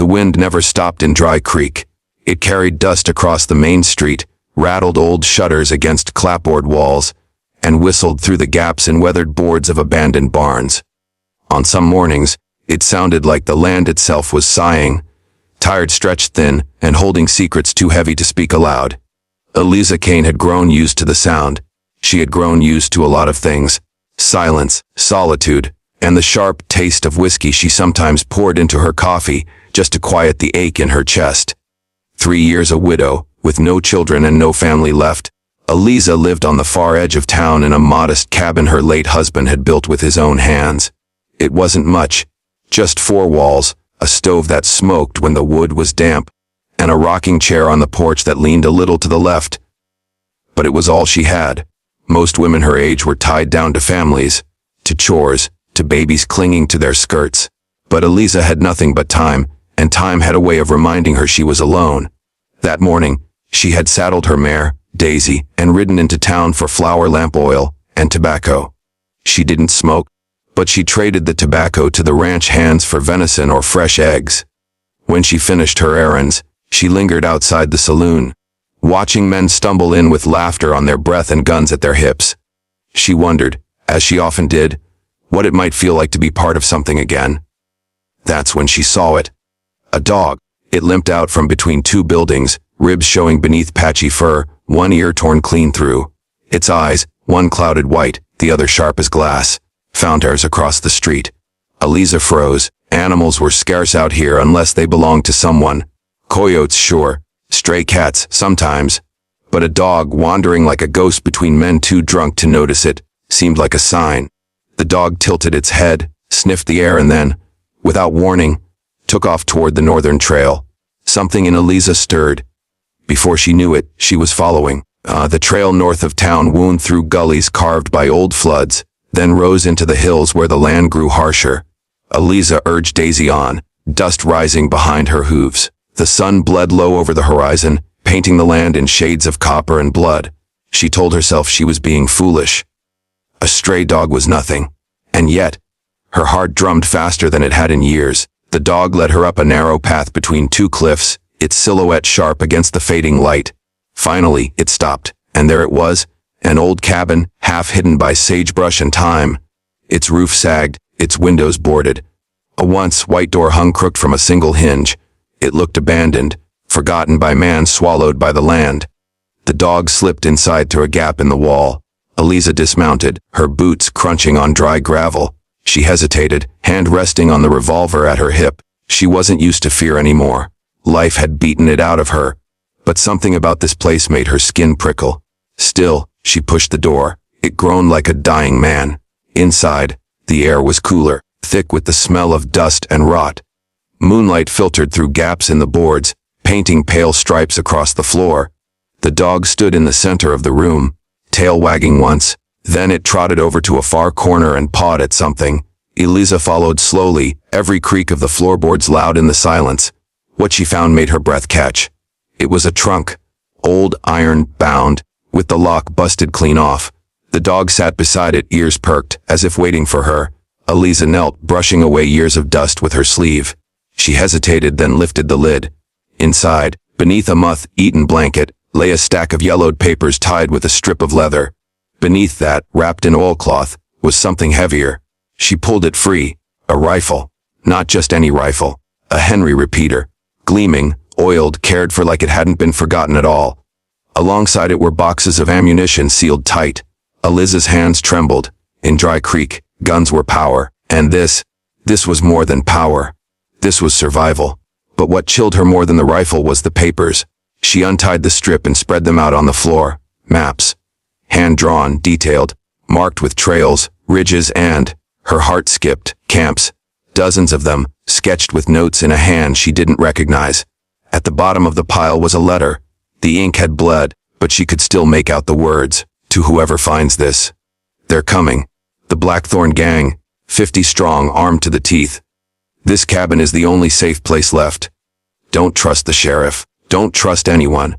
The wind never stopped in Dry Creek. It carried dust across the main street, rattled old shutters against clapboard walls, and whistled through the gaps in weathered boards of abandoned barns. On some mornings, it sounded like the land itself was sighing, tired, stretched thin, and holding secrets too heavy to speak aloud. Eliza Kane had grown used to the sound. She had grown used to a lot of things: silence, solitude, and the sharp taste of whiskey she sometimes poured into her coffee just to quiet the ache in her chest. 3 years a widow, with no children and no family left, Eliza lived on the far edge of town in a modest cabin her late husband had built with his own hands. It wasn't much, just 4 walls, a stove that smoked when the wood was damp, and a rocking chair on the porch that leaned a little to the left. But it was all she had. Most women her age were tied down to families, to chores, to babies clinging to their skirts. But Eliza had nothing but time, and time had a way of reminding her she was alone. That morning, she had saddled her mare, Daisy, and ridden into town for flower lamp oil and tobacco. She didn't smoke, but she traded the tobacco to the ranch hands for venison or fresh eggs. When she finished her errands, she lingered outside the saloon, watching men stumble in with laughter on their breath and guns at their hips. She wondered, as she often did, what it might feel like to be part of something again. That's when she saw it. A dog. It limped out from between 2 buildings, ribs showing beneath patchy fur, one ear torn clean through. Its eyes, one clouded white, the other sharp as glass, found hers across the street. Eliza froze. Animals were scarce out here unless they belonged to someone. Coyotes, sure. Stray cats, sometimes. But a dog wandering like a ghost between men too drunk to notice it seemed like a sign. The dog tilted its head, sniffed the air, and then, without warning, took off toward the northern trail. Something in Eliza stirred. Before she knew it, she was following. The trail north of town wound through gullies carved by old floods, then rose into the hills where the land grew harsher. Eliza urged Daisy on, dust rising behind her hooves. The sun bled low over the horizon, painting the land in shades of copper and blood. She told herself she was being foolish. A stray dog was nothing. And yet, her heart drummed faster than it had in years. The dog led her up a narrow path between 2 cliffs, its silhouette sharp against the fading light. Finally, it stopped, and there it was, an old cabin, half hidden by sagebrush and thyme. Its roof sagged, its windows boarded. A once white door hung crooked from a single hinge. It looked abandoned, forgotten by man, swallowed by the land. The dog slipped inside through a gap in the wall. Eliza dismounted, her boots crunching on dry gravel. She hesitated, hand resting on the revolver at her hip. She wasn't used to fear anymore. Life had beaten it out of her. But something about this place made her skin prickle. Still, she pushed the door. It groaned like a dying man. Inside, the air was cooler, thick with the smell of dust and rot. Moonlight filtered through gaps in the boards, painting pale stripes across the floor. The dog stood in the center of the room, tail wagging once. Then it trotted over to a far corner and pawed at something. Eliza followed slowly, every creak of the floorboards loud in the silence. What she found made her breath catch. It was a trunk, old iron bound, with the lock busted clean off. The dog sat beside it, ears perked, as if waiting for her. Eliza knelt, brushing away years of dust with her sleeve. She hesitated, then lifted the lid. Inside, beneath a moth-eaten blanket, lay a stack of yellowed papers tied with a strip of leather. Beneath that, wrapped in oilcloth, was something heavier. She pulled it free. A rifle. Not just any rifle. A Henry repeater. Gleaming, oiled, cared for like it hadn't been forgotten at all. Alongside it were boxes of ammunition sealed tight. Eliza's hands trembled. In Dry Creek, guns were power. And this was more than power. This was survival. But what chilled her more than the rifle was the papers. She untied the strip and spread them out on the floor. Maps. Hand-drawn, detailed, marked with trails, ridges, and, her heart skipped, camps. Dozens of them, sketched with notes in a hand she didn't recognize. At the bottom of the pile was a letter. The ink had bled, but she could still make out the words. To whoever finds this. They're coming. The Blackthorn Gang, 50 strong, armed to the teeth. This cabin is the only safe place left. Don't trust the sheriff. Don't trust anyone.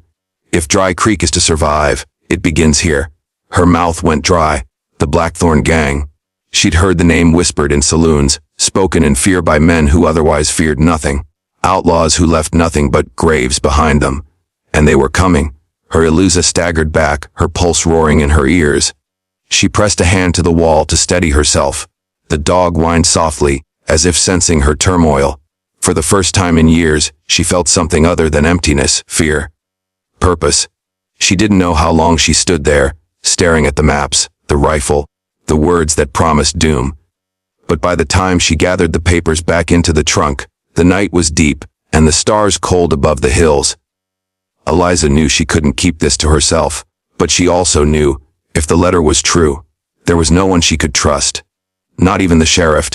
If Dry Creek is to survive, it begins here. Her mouth went dry. The Blackthorn Gang. She'd heard the name whispered in saloons, spoken in fear by men who otherwise feared nothing. Outlaws who left nothing but graves behind them. And they were coming. Her Eliza staggered back, her pulse roaring in her ears. She pressed a hand to the wall to steady herself. The dog whined softly, as if sensing her turmoil. For the first time in years, she felt something other than emptiness, fear. Purpose. She didn't know how long she stood there, staring at the maps, the rifle, the words that promised doom. But by the time she gathered the papers back into the trunk, the night was deep, and the stars cold above the hills. Eliza knew she couldn't keep this to herself, but she also knew, if the letter was true, there was no one she could trust. Not even the sheriff.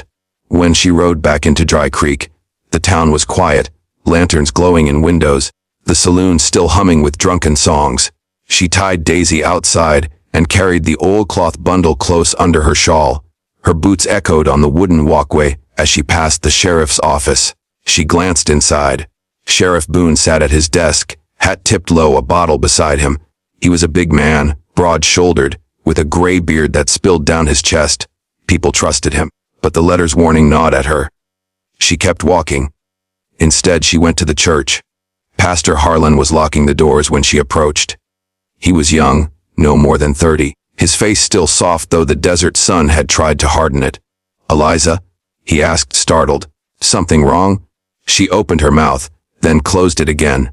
When she rode back into Dry Creek, the town was quiet, lanterns glowing in windows, the saloon still humming with drunken songs. She tied Daisy outside and carried the oilcloth bundle close under her shawl. Her boots echoed on the wooden walkway as she passed the sheriff's office. She glanced inside. Sheriff Boone sat at his desk, hat tipped low, a bottle beside him. He was a big man, broad-shouldered, with a gray beard that spilled down his chest. People trusted him, but the letter's warning gnawed at her. She kept walking. Instead, she went to the church. Pastor Harlan was locking the doors when she approached. He was young, no more than 30, his face still soft though the desert sun had tried to harden it. "Eliza?" he asked, startled. "Something wrong?" She opened her mouth, then closed it again.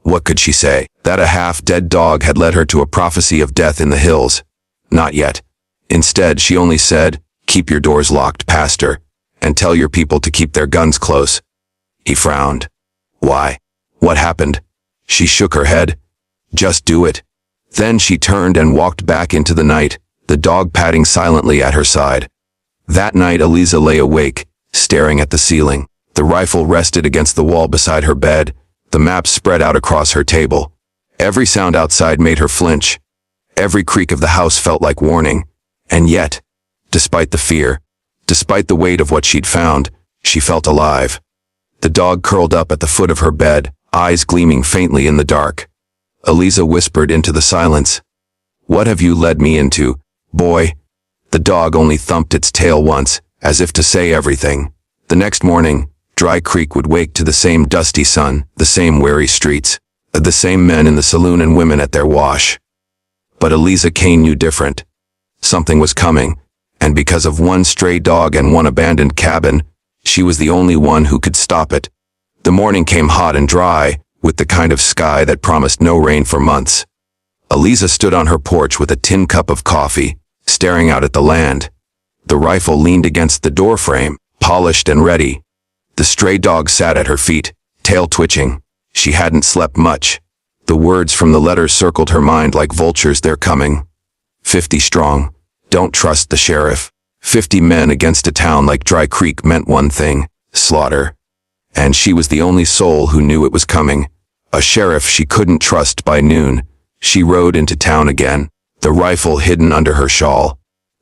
What could she say? That a half-dead dog had led her to a prophecy of death in the hills? Not yet. Instead, she only said, "Keep your doors locked, Pastor, and tell your people to keep their guns close." He frowned. "Why? What happened?" She shook her head. "Just do it." Then she turned and walked back into the night, the dog padding silently at her side. That night Eliza lay awake, staring at the ceiling. The rifle rested against the wall beside her bed, the map spread out across her table. Every sound outside made her flinch. Every creak of the house felt like warning. And yet, despite the fear, despite the weight of what she'd found, she felt alive. The dog curled up at the foot of her bed, eyes gleaming faintly in the dark. Eliza whispered into the silence, "What have you led me into, boy?" The dog only thumped its tail once, as if to say everything. The next morning, Dry Creek would wake to the same dusty sun, the same weary streets, the same men in the saloon and women at their wash. But Eliza Kane knew different. Something was coming, and because of one stray dog and one abandoned cabin, she was the only one who could stop it. The morning came hot and dry, with the kind of sky that promised no rain for months. Eliza stood on her porch with a tin cup of coffee, staring out at the land. The rifle leaned against the doorframe, polished and ready. The stray dog sat at her feet, tail twitching. She hadn't slept much. The words from the letter circled her mind like vultures. "They're coming. 50 strong. Don't trust the sheriff." 50 men against a town like Dry Creek meant one thing: slaughter. And she was the only soul who knew it was coming. A sheriff she couldn't trust by noon. She rode into town again, the rifle hidden under her shawl.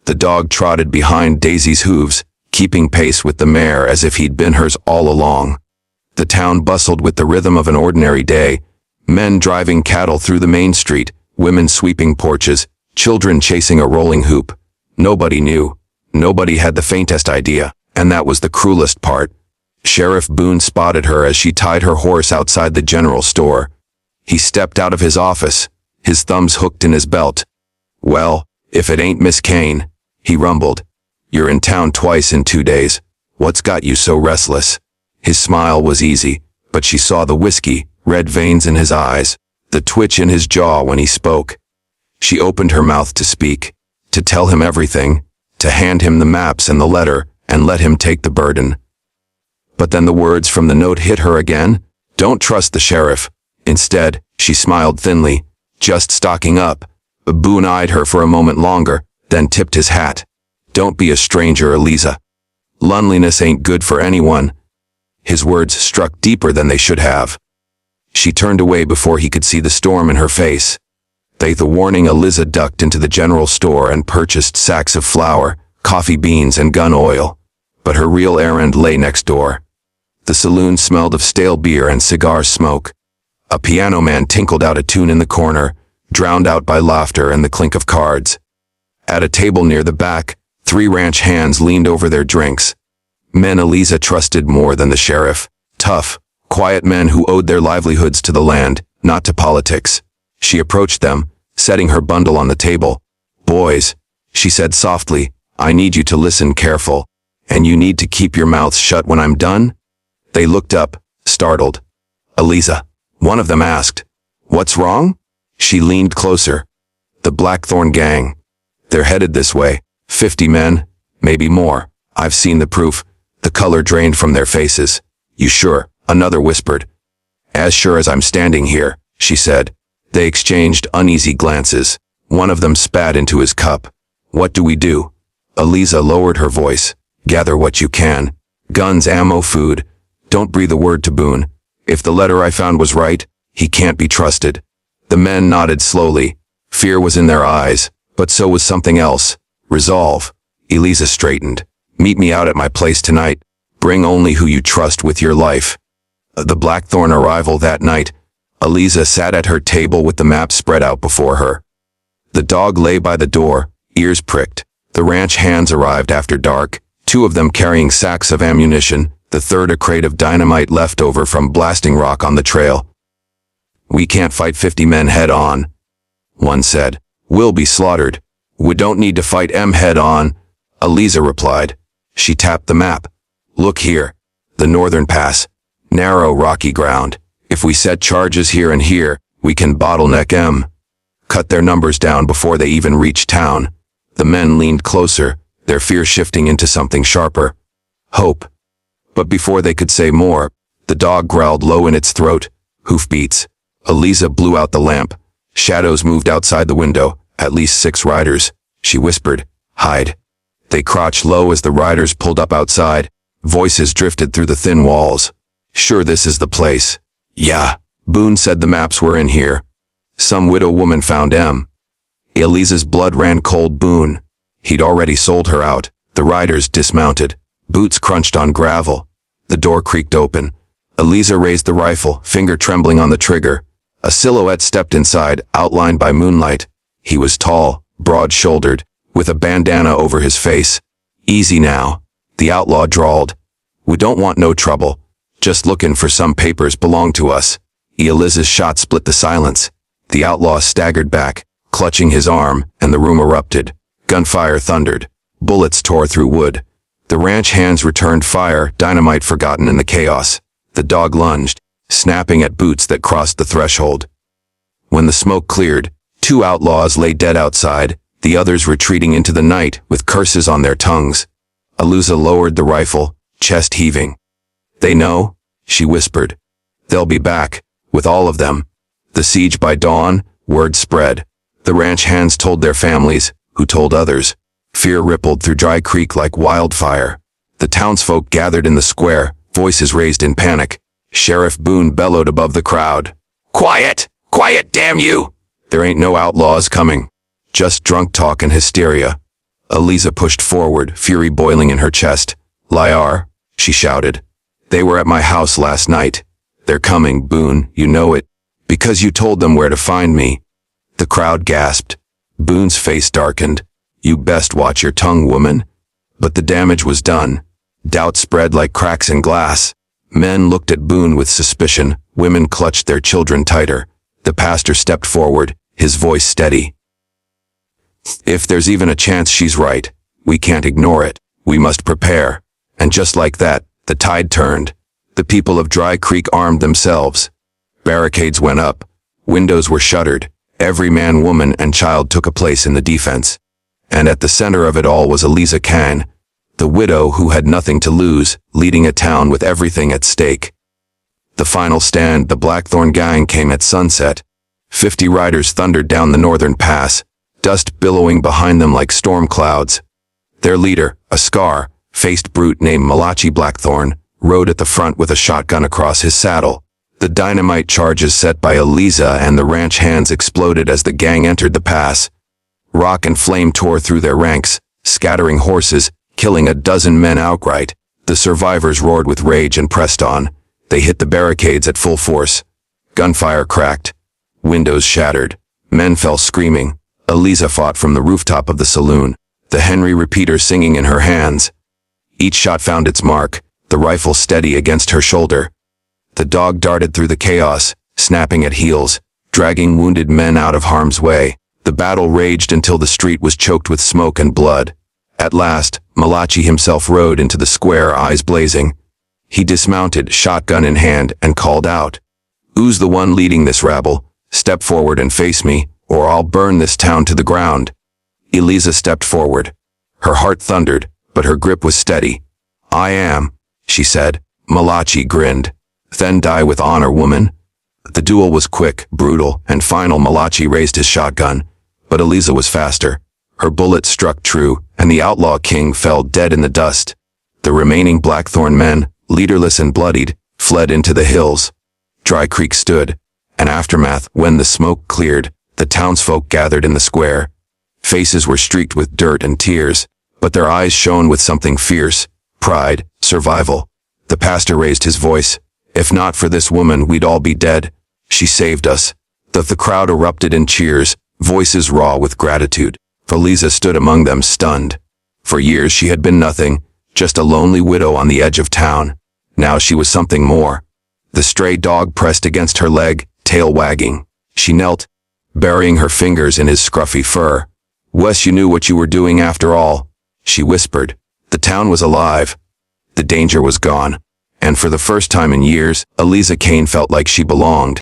The dog trotted behind Daisy's hooves, keeping pace with the mare as if he'd been hers all along. The town bustled with the rhythm of an ordinary day, men driving cattle through the main street, women sweeping porches, children chasing a rolling hoop. Nobody knew. Nobody had the faintest idea, and that was the cruelest part. Sheriff Boone spotted her as she tied her horse outside the general store. He stepped out of his office, his thumbs hooked in his belt. "Well, if it ain't Miss Kane," he rumbled. "You're in town twice in 2 days. What's got you so restless?" His smile was easy, but she saw the whiskey, red veins in his eyes, the twitch in his jaw when he spoke. She opened her mouth to speak, to tell him everything, to hand him the maps and the letter, and let him take the burden. But then the words from the note hit her again. Don't trust the sheriff. Instead, she smiled thinly, just stocking up. Boone eyed her for a moment longer, then tipped his hat. Don't be a stranger, Eliza. Loneliness ain't good for anyone. His words struck deeper than they should have. She turned away before he could see the storm in her face. The warning, Eliza ducked into the general store and purchased sacks of flour, coffee beans, and gun oil. But her real errand lay next door. The saloon smelled of stale beer and cigar smoke. A piano man tinkled out a tune in the corner, drowned out by laughter and the clink of cards. At a table near the back, 3 ranch hands leaned over their drinks. Men Eliza trusted more than the sheriff. Tough, quiet men who owed their livelihoods to the land, not to politics. She approached them, setting her bundle on the table. "Boys," she said softly, "I need you to listen careful, and you need to keep your mouths shut when I'm done." They looked up, startled. "Eliza," one of them asked. "What's wrong?" She leaned closer. "The Blackthorn gang. They're headed this way. 50 men, maybe more. I've seen the proof." The color drained from their faces. "You sure?" another whispered. "As sure as I'm standing here," she said. They exchanged uneasy glances. One of them spat into his cup. "What do we do?" Eliza lowered her voice. "Gather what you can. Guns, ammo, food. Don't breathe a word to Boone. If the letter I found was right, he can't be trusted." The men nodded slowly. Fear was in their eyes, but so was something else. Resolve. Eliza straightened. "Meet me out at my place tonight. Bring only who you trust with your life." The Blackthorn arrival that night. Eliza sat at her table with the map spread out before her. The dog lay by the door, ears pricked. The ranch hands arrived after dark, 2 of them carrying sacks of ammunition, the third a crate of dynamite left over from blasting rock on the trail. "We can't fight 50 men head on," one said. "We'll be slaughtered." "We don't need to fight 'em head on," Eliza replied. She tapped the map. "Look here. The northern pass. Narrow, rocky ground. If we set charges here and here, we can bottleneck 'em. Cut their numbers down before they even reach town." The men leaned closer, their fear shifting into something sharper. Hope. But before they could say more, the dog growled low in its throat. Hoofbeats. Eliza blew out the lamp. Shadows moved outside the window, at least 6 riders. She whispered, "Hide." They crouched low as the riders pulled up outside. Voices drifted through the thin walls. "Sure this is the place?" "Yeah." Boone said the maps were in here. "Some widow woman found 'em." Eliza's blood ran cold. Boone. He'd already sold her out. The riders dismounted. Boots crunched on gravel. The door creaked open. Eliza raised the rifle, finger trembling on the trigger. A silhouette stepped inside, outlined by moonlight. He was tall, broad-shouldered, with a bandana over his face. "Easy now," the outlaw drawled. "We don't want no trouble. Just looking for some papers belong to us." Eliza's shot split the silence. The outlaw staggered back, clutching his arm, and the room erupted. Gunfire thundered. Bullets tore through wood. The ranch hands returned fire, dynamite forgotten in the chaos. The dog lunged, snapping at boots that crossed the threshold. When the smoke cleared, 2 outlaws lay dead outside, the others retreating into the night with curses on their tongues. Eliza lowered the rifle, chest heaving. "They know," she whispered. "They'll be back, with all of them." The siege by dawn, word spread. The ranch hands told their families, who told others. Fear rippled through Dry Creek like wildfire. The townsfolk gathered in the square, voices raised in panic. Sheriff Boone bellowed above the crowd. "Quiet! Quiet, damn you! There ain't no outlaws coming. Just drunk talk and hysteria." Eliza pushed forward, fury boiling in her chest. "Liar," she shouted. "They were at my house last night. They're coming, Boone, you know it. Because you told them where to find me." The crowd gasped. Boone's face darkened. "You best watch your tongue, woman." But the damage was done. Doubt spread like cracks in glass. Men looked at Boone with suspicion. Women clutched their children tighter. The pastor stepped forward, his voice steady. "If there's even a chance she's right, we can't ignore it. We must prepare." And just like that, the tide turned. The people of Dry Creek armed themselves. Barricades went up. Windows were shuttered. Every man, woman, and child took a place in the defense. And at the center of it all was Eliza Kane, the widow who had nothing to lose, leading a town with everything at stake. The final stand, the Blackthorn gang, came at sunset. 50 riders thundered down the northern pass, dust billowing behind them like storm clouds. Their leader, a scar-faced brute named Malachi Blackthorn, rode at the front with a shotgun across his saddle. The dynamite charges set by Eliza and the ranch hands exploded as the gang entered the pass. Rock and flame tore through their ranks, scattering horses, killing a dozen men outright. The survivors roared with rage and pressed on. They hit the barricades at full force. Gunfire cracked. Windows shattered. Men fell screaming. Eliza fought from the rooftop of the saloon, the Henry repeater singing in her hands. Each shot found its mark, the rifle steady against her shoulder. The dog darted through the chaos, snapping at heels, dragging wounded men out of harm's way. The battle raged until the street was choked with smoke and blood. At last, Malachi himself rode into the square, eyes blazing. He dismounted, shotgun in hand, and called out, "Who's the one leading this rabble? Step forward and face me, or I'll burn this town to the ground." Eliza stepped forward. Her heart thundered, but her grip was steady. "I am," she said. Malachi grinned. "Then die with honor, woman." The duel was quick, brutal, and final. Malachi raised his shotgun, but Eliza was faster. Her bullet struck true, and the outlaw king fell dead in the dust. The remaining Blackthorn men, leaderless and bloodied, fled into the hills. Dry Creek stood. An aftermath. When the smoke cleared, the townsfolk gathered in the square. Faces were streaked with dirt and tears, but their eyes shone with something fierce: pride, survival. The pastor raised his voice. "If not for this woman, we'd all be dead. She saved us." The crowd erupted in cheers, voices raw with gratitude. Eliza stood among them, stunned. For years she had been nothing, just a lonely widow on the edge of town. Now she was something more. The stray dog pressed against her leg, tail wagging. She knelt, burying her fingers in his scruffy fur. "Wes, you knew what you were doing after all," she whispered. The town was alive. The danger was gone. And for the first time in years, Eliza Kane felt like she belonged.